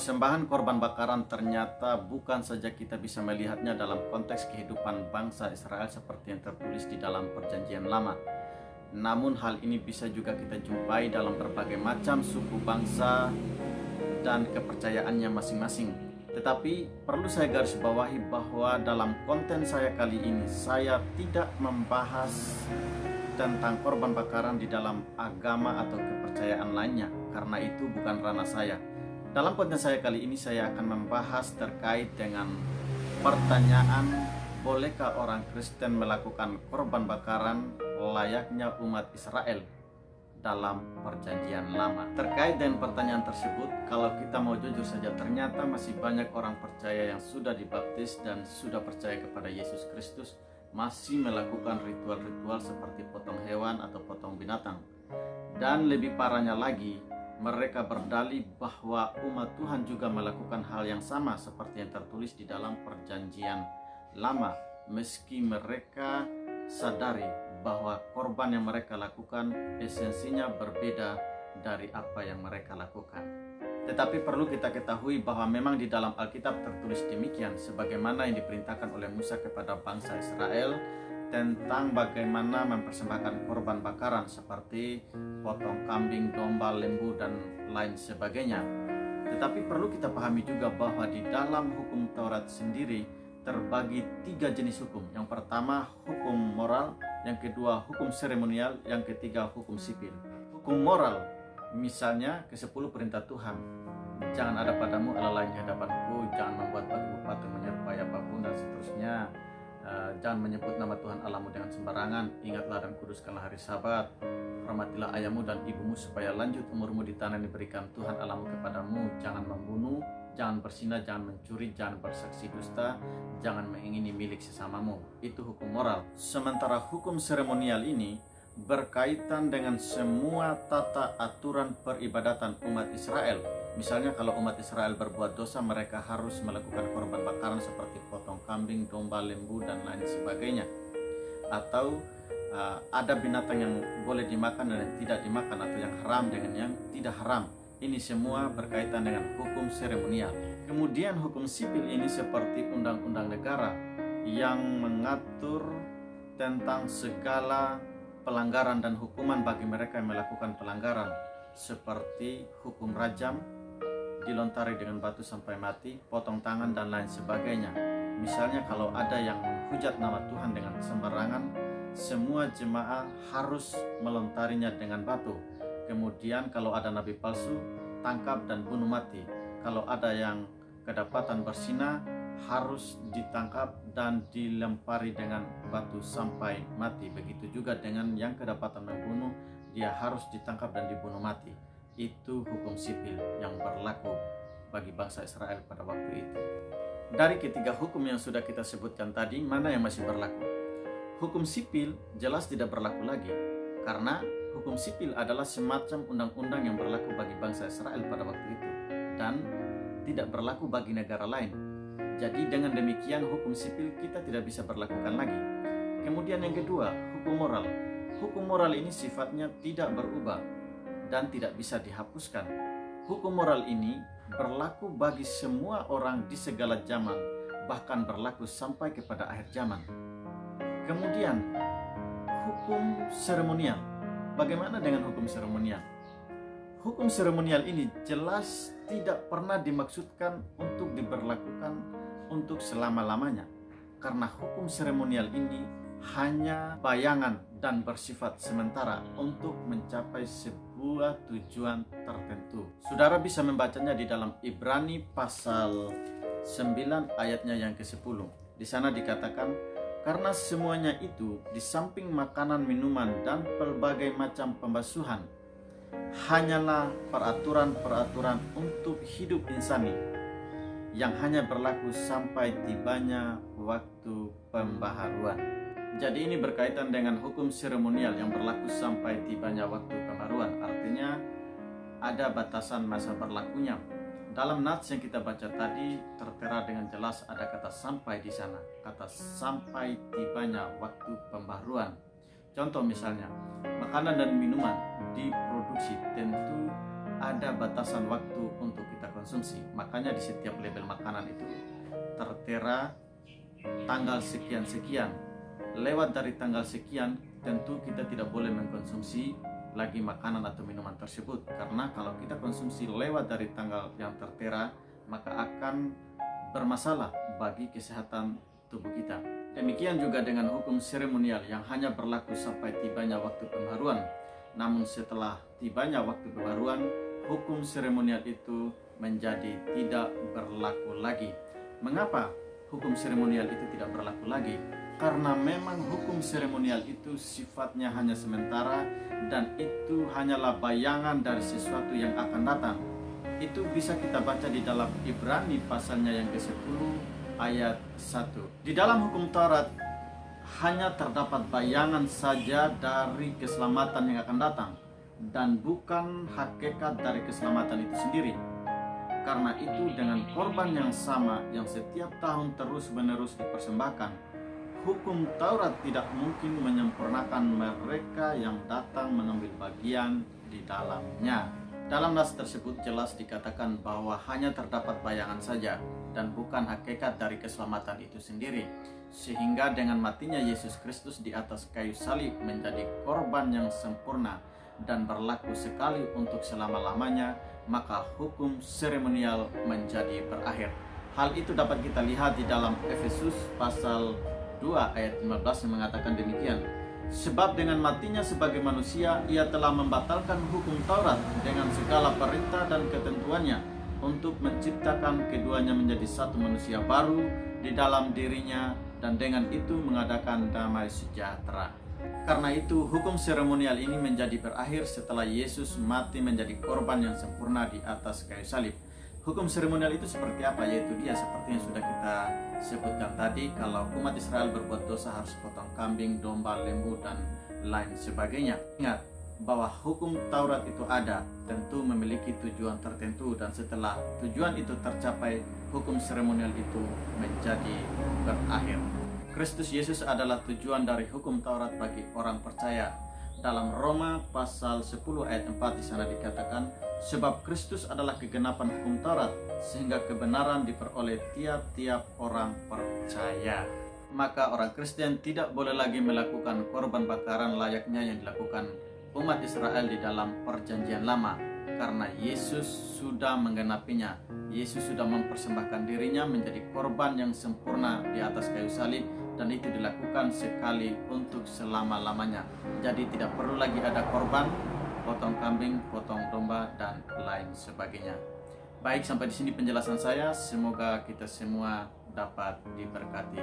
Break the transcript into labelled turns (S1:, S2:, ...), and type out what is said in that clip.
S1: Persembahan korban bakaran ternyata bukan saja kita bisa melihatnya dalam konteks kehidupan bangsa Israel seperti yang tertulis di dalam Perjanjian Lama. Namun hal ini bisa juga kita jumpai dalam berbagai macam suku bangsa dan kepercayaannya masing-masing. Tetapi perlu saya garis bawahi bahwa dalam konten saya kali ini saya tidak membahas tentang korban bakaran di dalam agama atau kepercayaan lainnya, karena itu bukan ranah saya. Dalam konten saya kali ini saya akan membahas terkait dengan pertanyaan, bolehkah orang Kristen melakukan korban bakaran layaknya umat Israel dalam Perjanjian Lama. Terkait dengan pertanyaan tersebut, kalau kita mau jujur saja, ternyata masih banyak orang percaya yang sudah dibaptis dan sudah percaya kepada Yesus Kristus masih melakukan ritual-ritual seperti potong hewan atau potong binatang. Dan lebih parahnya lagi, mereka berdalih bahwa umat Tuhan juga melakukan hal yang sama seperti yang tertulis di dalam Perjanjian Lama, meski mereka sadari bahwa korban yang mereka lakukan esensinya berbeda dari apa yang mereka lakukan. Tetapi perlu kita ketahui bahwa memang di dalam Alkitab tertulis demikian, sebagaimana yang diperintahkan oleh Musa kepada bangsa Israel tentang bagaimana mempersembahkan korban bakaran seperti potong kambing, domba, lembu, dan lain sebagainya. Tetapi perlu kita pahami juga bahwa di dalam hukum Taurat sendiri terbagi 3 jenis hukum. Yang pertama hukum moral, yang kedua hukum seremonial, yang ketiga hukum sipil. Hukum moral, misalnya ke-10 perintah Tuhan. Jangan ada padamu Allah lain di hadapanku, jangan membuat patung menyerupai apapun, dan seterusnya. Jangan menyebut nama Tuhan Allahmu dengan sembarangan. Ingatlah dan kuduskanlah hari Sabat. Hormatilah ayahmu dan ibumu supaya lanjut umurmu di tanah yang diberikan Tuhan Allahmu kepadamu. Jangan membunuh, jangan berzina, jangan mencuri, jangan bersaksi dusta, jangan mengingini milik sesamamu. Itu hukum moral. Sementara hukum seremonial ini berkaitan dengan semua tata aturan peribadatan umat Israel. Misalnya kalau umat Israel berbuat dosa, mereka harus melakukan korban bakaran seperti potong kambing, domba, lembu, dan lain sebagainya. Atau ada binatang yang boleh dimakan dan yang tidak dimakan, atau yang haram dengan yang tidak haram. Ini semua berkaitan dengan hukum seremonial. Kemudian hukum sipil ini seperti undang-undang negara yang mengatur tentang segala pelanggaran dan hukuman bagi mereka yang melakukan pelanggaran, seperti hukum rajam, dilontari dengan batu sampai mati, potong tangan, dan lain sebagainya. Misalnya kalau ada yang menghujat nama Tuhan dengan sembarangan, semua jemaah harus melontarinya dengan batu. Kemudian kalau ada nabi palsu, tangkap dan bunuh mati. Kalau ada yang kedapatan berzina, harus ditangkap dan dilempari dengan batu sampai mati. Begitu juga dengan yang kedapatan membunuh, dia harus ditangkap dan dibunuh mati. Itu hukum sipil yang berlaku bagi bangsa Israel pada waktu itu. Dari ketiga hukum yang sudah kita sebutkan tadi, mana yang masih berlaku? Hukum sipil jelas tidak berlaku lagi, karena hukum sipil adalah semacam undang-undang yang berlaku bagi bangsa Israel pada waktu itu dan tidak berlaku bagi negara lain. Jadi dengan demikian hukum sipil kita tidak bisa berlakukan lagi. Kemudian yang kedua, hukum moral. Hukum moral ini sifatnya tidak berubah dan tidak bisa dihapuskan. Hukum moral ini berlaku bagi semua orang di segala zaman, bahkan berlaku sampai kepada akhir zaman. Kemudian hukum seremonial. Bagaimana dengan hukum seremonial? Hukum seremonial ini jelas tidak pernah dimaksudkan untuk diberlakukan untuk selama-lamanya, karena hukum seremonial ini hanya bayangan dan bersifat sementara untuk mencapai sebuah tujuan tertentu. Saudara bisa membacanya di dalam Ibrani pasal 9 ayatnya yang ke-10. Di sana dikatakan, karena semuanya itu di samping makanan, minuman, dan berbagai macam pembasuhan, hanyalah peraturan-peraturan untuk hidup insani yang hanya berlaku sampai tibanya waktu pembaharuan. Jadi ini berkaitan dengan hukum seremonial yang berlaku sampai tibanya waktu pembaharuan. Artinya ada batasan masa berlakunya. Dalam nats yang kita baca tadi tertera dengan jelas ada kata sampai di sana, kata sampai tibanya waktu pembaharuan. Contoh misalnya, makanan dan minuman diproduksi tentu ada batasan waktu untuk kita konsumsi. Makanya di setiap label makanan itu tertera tanggal sekian-sekian. Lewat dari tanggal sekian, tentu kita tidak boleh mengkonsumsi lagi makanan atau minuman tersebut. Karena kalau kita konsumsi lewat dari tanggal yang tertera, maka akan bermasalah bagi kesehatan tubuh kita. Demikian juga dengan hukum seremonial yang hanya berlaku sampai tibanya waktu pembaharuan. Namun setelah tibanya waktu pembaharuan, hukum seremonial itu menjadi tidak berlaku lagi. Mengapa hukum seremonial itu tidak berlaku lagi? Karena memang hukum seremonial itu sifatnya hanya sementara dan itu hanyalah bayangan dari sesuatu yang akan datang. Itu bisa kita baca di dalam Ibrani pasalnya yang ke-10 ayat 1. Di dalam hukum Taurat hanya terdapat bayangan saja dari keselamatan yang akan datang dan bukan hakikat dari keselamatan itu sendiri. Karena itu dengan korban yang sama yang setiap tahun terus-menerus dipersembahkan, hukum Taurat tidak mungkin menyempurnakan mereka yang datang mengambil bagian di dalamnya. Dalam nas tersebut jelas dikatakan bahwa hanya terdapat bayangan saja dan bukan hakikat dari keselamatan itu sendiri. Sehingga dengan matinya Yesus Kristus di atas kayu salib menjadi korban yang sempurna dan berlaku sekali untuk selama-lamanya, maka hukum seremonial menjadi berakhir. Hal itu dapat kita lihat di dalam Efesus pasal 2 ayat 15 yang mengatakan demikian. Sebab dengan matinya sebagai manusia, ia telah membatalkan hukum Taurat dengan segala perintah dan ketentuannya untuk menciptakan keduanya menjadi satu manusia baru di dalam dirinya dan dengan itu mengadakan damai sejahtera. Karena itu hukum seremonial ini menjadi berakhir setelah Yesus mati menjadi korban yang sempurna di atas kayu salib. Hukum seremonial itu seperti apa? Yaitu dia seperti yang sudah kita sebutkan tadi, kalau umat Israel berbuat dosa harus potong kambing, domba, lembu, dan lain sebagainya. Ingat bahwa hukum Taurat itu ada, tentu memiliki tujuan tertentu, dan setelah tujuan itu tercapai, hukum seremonial itu menjadi berakhir. Kristus Yesus adalah tujuan dari hukum Taurat bagi orang percaya. Dalam Roma pasal 10 ayat 4 di sana dikatakan, sebab Kristus adalah kegenapan hukum Taurat, sehingga kebenaran diperoleh tiap-tiap orang percaya. Maka orang Kristen tidak boleh lagi melakukan korban bakaran layaknya yang dilakukan umat Israel di dalam perjanjian lama, karena Yesus sudah menggenapinya. Yesus sudah mempersembahkan dirinya menjadi korban yang sempurna di atas kayu salib, dan itu dilakukan sekali untuk selama-lamanya. Jadi tidak perlu lagi ada korban, potong kambing, potong domba, dan lain sebagainya. Baik, sampai di sini penjelasan saya. Semoga kita semua dapat diberkati.